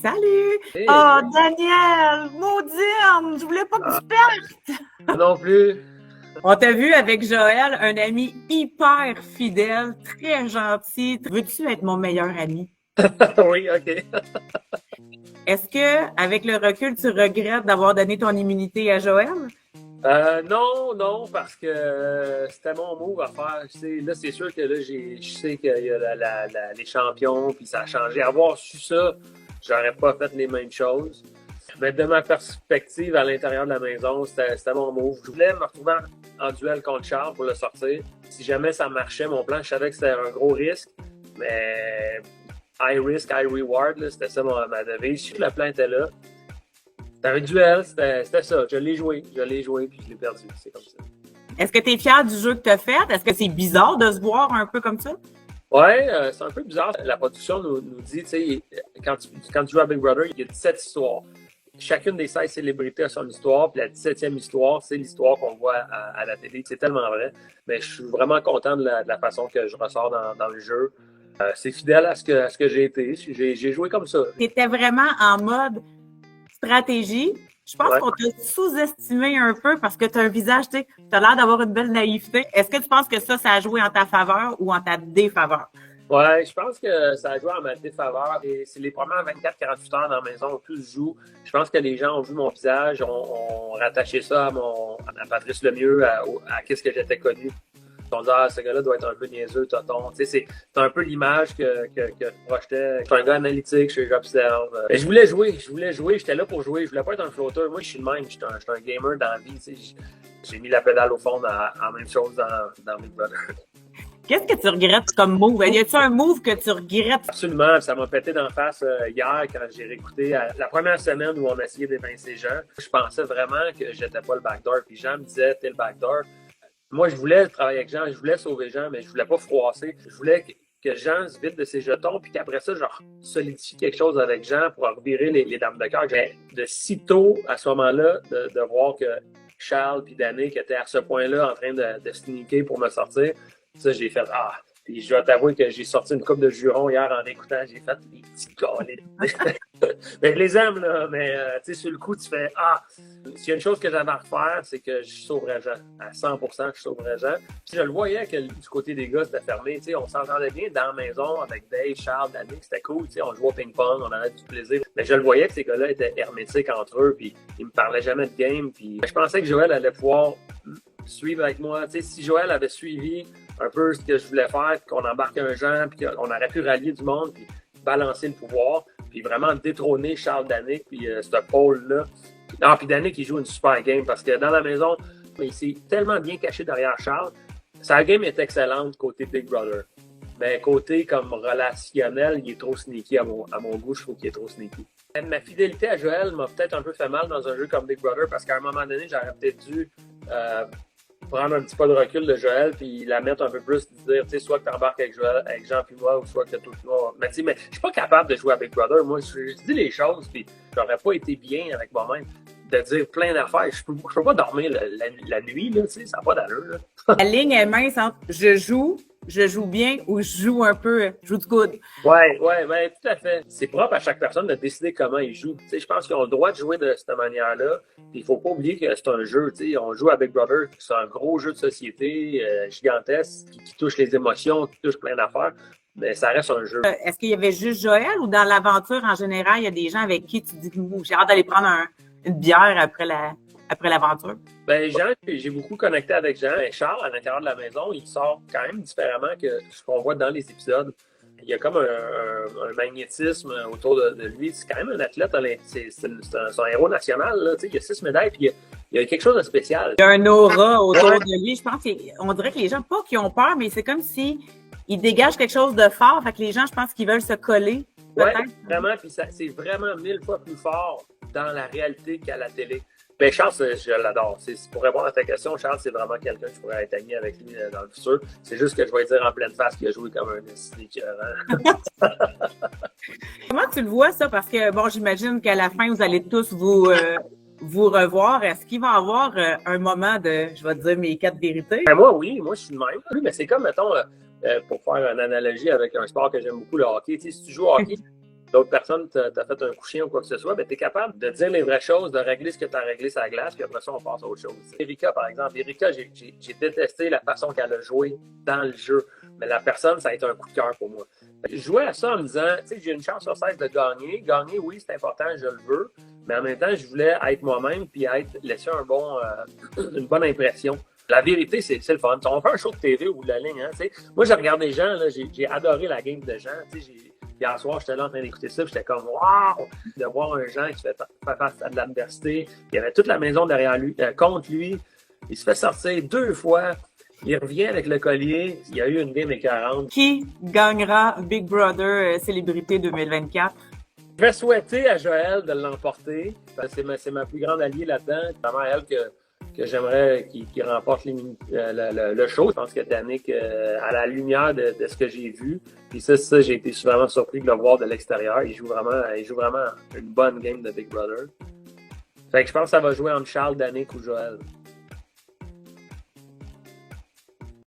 Salut! Hey, Oh, Daniel! Maudine! Je voulais pas que tu perdes! non plus. On t'a vu avec Joël, un ami hyper fidèle, très gentil. Veux-tu être mon meilleur ami? Oui, OK. Est-ce que, avec le recul, tu regrettes d'avoir donné ton immunité à Joël? Non, non, parce que c'était mon move à faire. Tu sais, là, c'est sûr que là, je sais qu'il y a les champions, puis ça a changé. Avoir su ça, j'aurais pas fait les mêmes choses. Mais de ma perspective, à l'intérieur de la maison, c'était mon move. Je voulais me retrouver en duel contre Charles pour le sortir. Si jamais ça marchait, mon plan, je savais que c'était un gros risque, mais high risk, high reward, là, c'était ça ma devise. Je sais que le plan était là. C'était un duel, c'était ça. Je l'ai joué, puis je l'ai perdu. C'est comme ça. Est-ce que tu es fier du jeu que tu as fait? Est-ce que c'est bizarre de se voir un peu comme ça? Ouais, c'est un peu bizarre. La production nous dit, tu sais, quand tu joues à Big Brother, il y a 17 histoires. Chacune des 16 célébrités a son histoire, puis la 17e histoire, c'est l'histoire qu'on voit à la télé. C'est tellement vrai. Mais je suis vraiment content de la façon que je ressors dans le jeu. C'est fidèle à ce que j'ai été. J'ai joué comme ça. Tu étais vraiment en mode stratégie. Je pense Ouais. qu'on t'a sous-estimé un peu parce que tu as un visage, tu as l'air d'avoir une belle naïveté. Est-ce que tu penses que ça a joué en ta faveur ou en ta défaveur? Ouais, je pense que ça a joué en ma défaveur. Et c'est les premières 24-48 heures dans la maison où tout se joue. Je pense que les gens ont vu mon visage, ont rattaché ça à Patrice Lemieux, à qu'est-ce que j'étais connu. Ils ont dit, ah, ce gars-là doit être un peu niaiseux, tonton. Tu sais, c'est un peu l'image que je projetais. Je suis un gars analytique, j'observe. Mais je voulais jouer, j'étais là pour jouer. Je voulais pas être un flotteur. Moi, je suis le même, je suis un gamer dans la vie. Tu sais. J'ai mis la pédale au fond en même chose dans Big Brother. Qu'est-ce que tu regrettes comme move? Y a-t-il un move que tu regrettes? Absolument, ça m'a pété d'en face hier quand j'ai réécouté la première semaine où on a essayé d'évincer Jean. Je pensais vraiment que j'étais pas le backdoor. Puis Jean me disait, t'es le backdoor. Moi, je voulais travailler avec Jean, je voulais sauver Jean, mais je voulais pas froisser. Je voulais que Jean se vide de ses jetons, puis qu'après ça, genre, solidifie quelque chose avec Jean pour revirer les dames de cœur. Mais de sitôt, à ce moment-là, de voir que Charles puis Danny, qui étaient à ce point-là en train de sneaker pour me sortir, ça, j'ai fait « Ah! » Puis je dois t'avouer que j'ai sorti une coupe de jurons hier en écoutant. J'ai fait des petits gars. Mais je les aime, là. Mais tu sais, sur le coup, tu fais « Ah! » S'il y a une chose que j'avais à refaire, c'est que je sauverais Jean. À 100%, je sauverais Jean. Puis je le voyais que du côté des gars, c'était fermé. Tu sais, on s'entendait bien dans la maison avec Dave, Charles, Danny. C'était cool. Tu sais, on jouait au ping-pong, on avait du plaisir. Mais je le voyais que ces gars-là étaient hermétiques entre eux. Puis ils me parlaient jamais de game. Puis je pensais que Joël allait pouvoir suivre avec moi. Tu sais, si Joël avait suivi un peu ce que je voulais faire, qu'on embarque un Jean, puis qu'on aurait pu rallier du monde, puis balancer le pouvoir, puis vraiment détrôner Charles Danick, puis ce pôle-là. Ah, puis Danick, il joue une super game, parce que dans la maison, il s'est tellement bien caché derrière Charles. Sa game est excellente côté Big Brother. Mais côté comme relationnel, il est trop sneaky à mon goût, je trouve qu'il est trop sneaky. Ma fidélité à Joël m'a peut-être un peu fait mal dans un jeu comme Big Brother, parce qu'à un moment donné, j'aurais peut-être dû prendre un petit pas de recul de Joël puis la mettre un peu plus, dire, tu sais, soit que t'embarques avec Joël, avec Jean puis moi, ou soit que toi puis moi. Mais tu sais, je suis pas capable de jouer avec Brother. Moi, je dis les choses puis j'aurais pas été bien avec moi-même de dire plein d'affaires. Je peux pas dormir la nuit, là, tu sais, ça n'a pas d'allure, là. La ligne est mince entre je joue bien ou je joue un peu, je joue du good. Ouais, tout à fait. C'est propre à chaque personne de décider comment il joue. Tu sais, je pense qu'ils ont le droit de jouer de cette manière-là. Puis il faut pas oublier que c'est un jeu. Tu sais, on joue à Big Brother, c'est un gros jeu de société gigantesque qui touche les émotions, qui touche plein d'affaires. Mais ça reste un jeu. Est-ce qu'il y avait juste Joël ou dans l'aventure en général, il y a des gens avec qui tu dis j'ai hâte d'aller prendre une bière après l'aventure? Ben Jean, j'ai beaucoup connecté avec Jean. Et Charles, à l'intérieur de la maison, il sort quand même différemment que ce qu'on voit dans les épisodes. Il y a comme un magnétisme autour de lui. C'est quand même un athlète, c'est un héros national. Là. Il y a 6 médailles, puis il y a quelque chose de spécial. Il y a un aura autour de lui. Je pense qu'on dirait que les gens, pas qu'ils ont peur, mais c'est comme si il dégage quelque chose de fort. Fait que les gens, je pense qu'ils veulent se coller. Oui, vraiment. Puis c'est vraiment 1000 fois plus fort dans la réalité qu'à la télé. Ben Charles, je l'adore. Pour répondre à ta question, Charles, c'est vraiment quelqu'un qui pourrait être ami avec lui dans le futur. C'est juste que je vais dire en pleine face qu'il a joué comme un écœurant. Comment tu le vois, ça? Parce que, bon, j'imagine qu'à la fin, vous allez tous vous revoir. Est-ce qu'il va y avoir un moment de, je vais te dire mes 4 vérités? Ben moi, oui. Moi, je suis le même. Oui, mais c'est comme, mettons, pour faire une analogie avec un sport que j'aime beaucoup, le hockey. Tu sais, si tu joues au hockey, l'autre personne t'a fait un coup chien ou quoi que ce soit, ben, tu es capable de dire les vraies choses, de régler ce que tu as réglé sur la glace, puis après ça, on passe à autre chose. Erika, par exemple, j'ai détesté la façon qu'elle a joué dans le jeu, mais la personne, ça a été un coup de cœur pour moi. Je jouais à ça en me disant, tu sais, j'ai une chance sur 16 de gagner. Gagner, oui, c'est important, je le veux, mais en même temps, je voulais être moi-même puis laisser une bonne impression. La vérité, c'est le fun. On fait un show de TV au bout de la ligne. Hein, moi, je regarde des gens, j'ai adoré la game de gens. Hier soir, j'étais là en train d'écouter ça, j'étais comme wow! De voir un Jean qui fait face à de l'adversité. Il y avait toute la maison derrière lui, contre lui. Il se fait sortir 2 fois. Il revient avec le collier. Il y a eu une game écœurante. Qui gagnera Big Brother Célébrité 2024? Je vais souhaiter à Joël de l'emporter. C'est ma plus grande alliée là-dedans. C'est vraiment elle que j'aimerais qu'il remporte le show. Je pense que Danick, à la lumière de ce que j'ai vu, puis ça, j'ai été vraiment surpris de le voir de l'extérieur. Il joue vraiment une bonne game de Big Brother. Fait que je pense que ça va jouer entre Charles, Danick ou Joël.